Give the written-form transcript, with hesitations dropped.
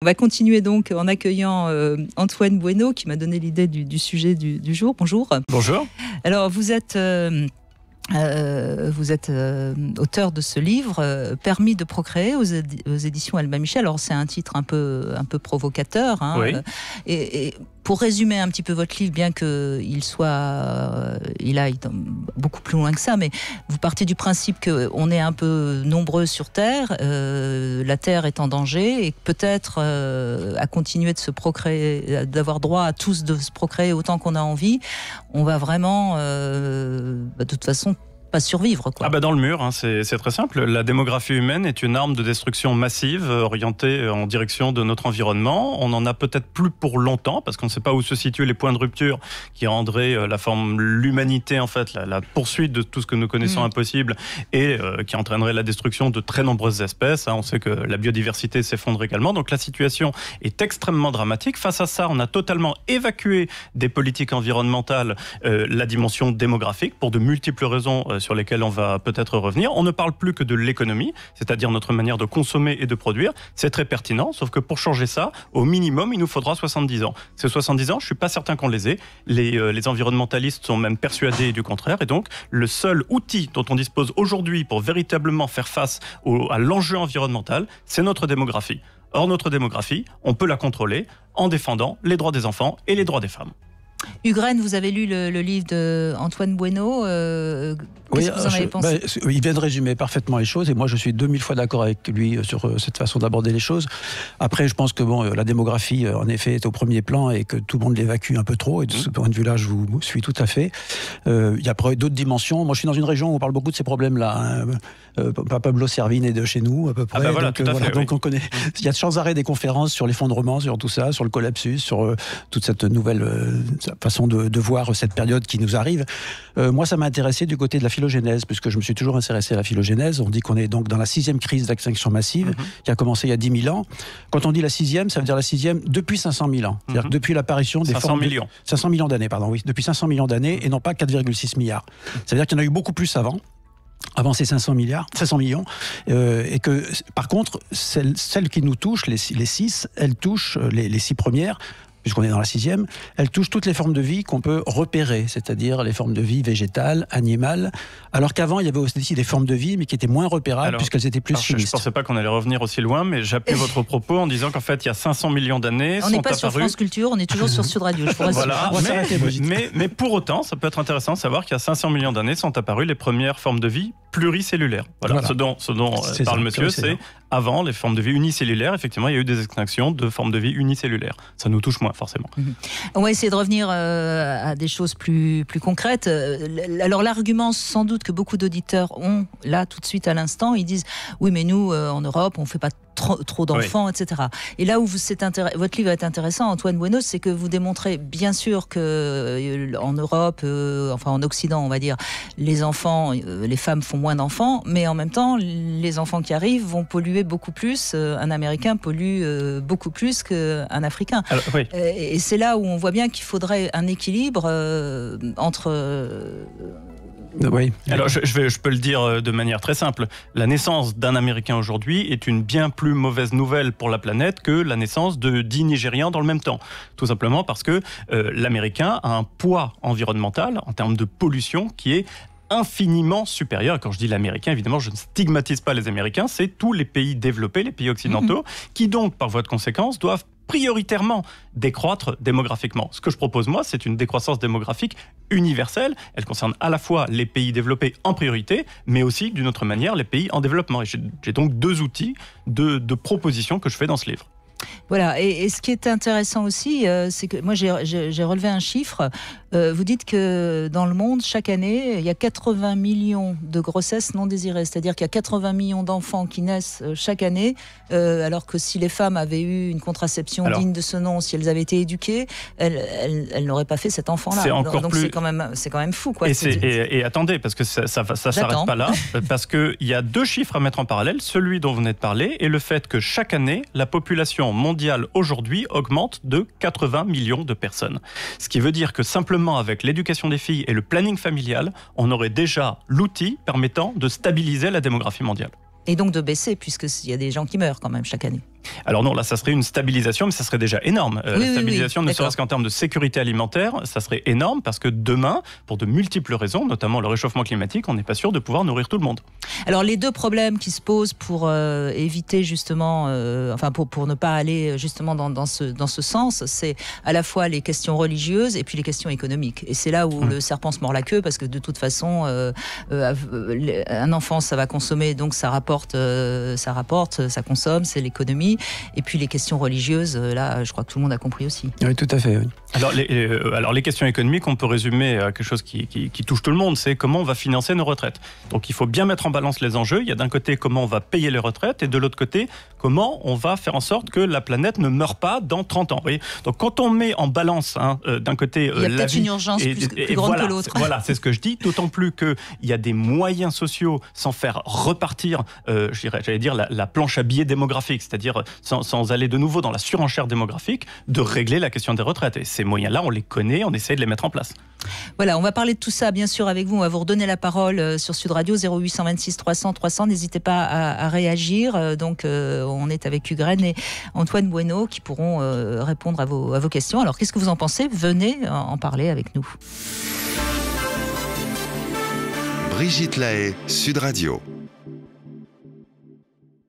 On va continuer donc en accueillant Antoine Bueno qui m'a donné l'idée du sujet du jour. Bonjour. Bonjour. Alors vous êtes auteur de ce livre, Permis de procréer aux éditions Albin Michel. Alors c'est un titre un peu provocateur. Hein, oui. Et pour résumer un petit peu votre livre, bien qu'il il aille beaucoup plus loin que ça, mais vous partez du principe qu'on est un peu nombreux sur Terre, la Terre est en danger et peut-être à continuer de se procréer, d'avoir droit à tous de se procréer autant qu'on a envie, on va vraiment, de toute façon, pas survivre, quoi. Dans le mur, hein, c'est très simple. La démographie humaine est une arme de destruction massive orientée en direction de notre environnement. On n'en a peut-être plus pour longtemps parce qu'on ne sait pas où se situent les points de rupture qui rendraient l'humanité, en fait, la poursuite de tout ce que nous connaissons impossible et qui entraînerait la destruction de très nombreuses espèces. Hein. On sait que la biodiversité s'effondre également. Donc la situation est extrêmement dramatique. Face à ça, on a totalement évacué des politiques environnementales la dimension démographique pour de multiples raisons sur lesquels on va peut-être revenir. On ne parle plus que de l'économie, c'est-à-dire notre manière de consommer et de produire. C'est très pertinent, sauf que pour changer ça, au minimum, il nous faudra 70 ans. Ces 70 ans, je ne suis pas certain qu'on les ait. Les environnementalistes sont même persuadés du contraire. Et donc, le seul outil dont on dispose aujourd'hui pour véritablement faire face à l'enjeu environnemental, c'est notre démographie. Or, notre démographie, on peut la contrôler en défendant les droits des enfants et les droits des femmes. Hugues, vous avez lu le livre d'Antoine Bueno. Qu'est-ce que vous en avez pensé ? Il vient de résumer parfaitement les choses et moi je suis 2000 fois d'accord avec lui sur cette façon d'aborder les choses. Après, je pense que la démographie en effet est au premier plan et que tout le monde l'évacue un peu trop et de ce point de vue-là, je vous suis tout à fait. Il y a d'autres dimensions. Moi je suis dans une région où on parle beaucoup de ces problèmes-là. Pablo Servine est de chez nous à peu près. Donc on connaît. Il y a sans arrêt des conférences sur l'effondrement, sur tout ça, sur le collapsus, sur toute cette nouvelle façon de voir cette période qui nous arrive. Moi, ça m'a intéressé du côté de la phylogénèse, puisque je me suis toujours intéressé à la phylogénèse. On dit qu'on est donc dans la 6e crise d'extinction massive, qui a commencé il y a 10 000 ans. Quand on dit la 6e, ça veut dire la 6e depuis 500 000 ans. C'est-à-dire que depuis l'apparition des 500 millions. 500 millions d'années, pardon, oui. Depuis 500 millions d'années, et non pas 4,6 milliards. Ça veut dire qu'il y en a eu beaucoup plus avant ces 500 millions, et que par contre, celles qui nous touchent, les 6, elles touchent les 6 premières, puisqu'on est dans la 6e, elle touche toutes les formes de vie qu'on peut repérer, c'est-à-dire les formes de vie végétales, animales, alors qu'avant, il y avait aussi des formes de vie, mais qui étaient moins repérables, puisqu'elles étaient plus sinistres. Je ne pensais pas qu'on allait revenir aussi loin, mais j'appuie votre propos en disant qu'en fait, il y a 500 millions d'années, on n'est pas sur France Culture, on est toujours sur Sud Radio, je vous rassure. Voilà, mais pour autant, ça peut être intéressant de savoir qu'il y a 500 millions d'années sont apparues les premières formes de vie pluricellulaires. Voilà. Ce dont parle monsieur, c'est avant les formes de vie unicellulaires, effectivement, il y a eu des extinctions de formes de vie unicellulaires. Ça nous touche moins, forcément. On va essayer de revenir à des choses plus concrètes. Alors l'argument sans doute que beaucoup d'auditeurs ont là tout de suite à l'instant, ils disent oui mais nous en Europe on fait pas trop d'enfants, etc. Et là où votre livre est intéressant, Antoine Bueno, c'est que vous démontrez bien sûr que en Europe, en Occident on va dire, les enfants, les femmes font moins d'enfants, mais en même temps les enfants qui arrivent vont polluer beaucoup plus. Un Américain pollue beaucoup plus qu'un Africain. Alors, et c'est là où on voit bien qu'il faudrait un équilibre entre... Oui. Alors je peux le dire de manière très simple. La naissance d'un Américain aujourd'hui est une bien plus mauvaise nouvelle pour la planète que la naissance de 10 Nigérians dans le même temps. Tout simplement parce que l'Américain a un poids environnemental en termes de pollution qui est infiniment supérieur. Quand je dis l'Américain, évidemment, je ne stigmatise pas les Américains, c'est tous les pays développés, les pays occidentaux, qui donc, par voie de conséquence, doivent prioritairement décroître démographiquement. Ce que je propose, moi, c'est une décroissance démographique universelle. Elle concerne à la fois les pays développés en priorité, mais aussi, d'une autre manière, les pays en développement. Et j'ai donc 2 outils de propositions que je fais dans ce livre. Voilà, et ce qui est intéressant aussi, c'est que moi j'ai relevé un chiffre. Vous dites que dans le monde, chaque année, il y a 80 millions de grossesses non désirées. C'est-à-dire qu'il y a 80 millions d'enfants qui naissent chaque année, alors que si les femmes avaient eu une contraception digne de ce nom, si elles avaient été éduquées, elles n'auraient pas fait cet enfant-là. Donc c'est quand même fou, quoi. Et attendez, parce que ça s'arrête pas là, parce qu'il y a 2 chiffres à mettre en parallèle, celui dont vous venez de parler et le fait que chaque année, la population mondiale aujourd'hui augmente de 80 millions de personnes. Ce qui veut dire que simplement avec l'éducation des filles et le planning familial, on aurait déjà l'outil permettant de stabiliser la démographie mondiale. Et donc de baisser, puisqu'il y a des gens qui meurent quand même chaque année. Alors non, là, ça serait une stabilisation, mais ça serait déjà énorme. La stabilisation, ne serait-ce qu'en termes de sécurité alimentaire, ça serait énorme parce que demain, pour de multiples raisons, notamment le réchauffement climatique, on n'est pas sûr de pouvoir nourrir tout le monde. Alors les deux problèmes qui se posent pour éviter justement, pour ne pas aller justement dans ce sens, c'est à la fois les questions religieuses et puis les questions économiques. Et c'est là où le serpent se mord la queue, parce que de toute façon, un enfant, ça va consommer, donc ça rapporte, ça consomme, c'est l'économie. Et puis les questions religieuses, là, je crois que tout le monde a compris aussi. Oui, tout à fait. Oui. Alors les questions économiques, on peut résumer à quelque chose qui touche tout le monde, c'est comment on va financer nos retraites. Donc il faut bien mettre en balance les enjeux. Il y a d'un côté comment on va payer les retraites et de l'autre côté comment on va faire en sorte que la planète ne meure pas dans 30 ans. Vous voyez, donc quand on met en balance d'un côté il y a peut-être une urgence plus grande que l'autre. Voilà, c'est ce que je dis, d'autant plus qu'il y a des moyens sociaux sans faire repartir, j'allais dire, la planche à billets démographique, c'est-à-dire sans aller de nouveau dans la surenchère démographique, de régler la question des retraites. Et ces moyens-là, on les connaît, on essaie de les mettre en place. Voilà, on va parler de tout ça, bien sûr, avec vous. On va vous redonner la parole sur Sud Radio, 0826 300 300. N'hésitez pas à réagir. Donc, on est avec Hugues et Antoine Bueno qui pourront répondre à vos questions. Alors, qu'est-ce que vous en pensez ? Venez en parler avec nous. Brigitte Lahaie, Sud Radio.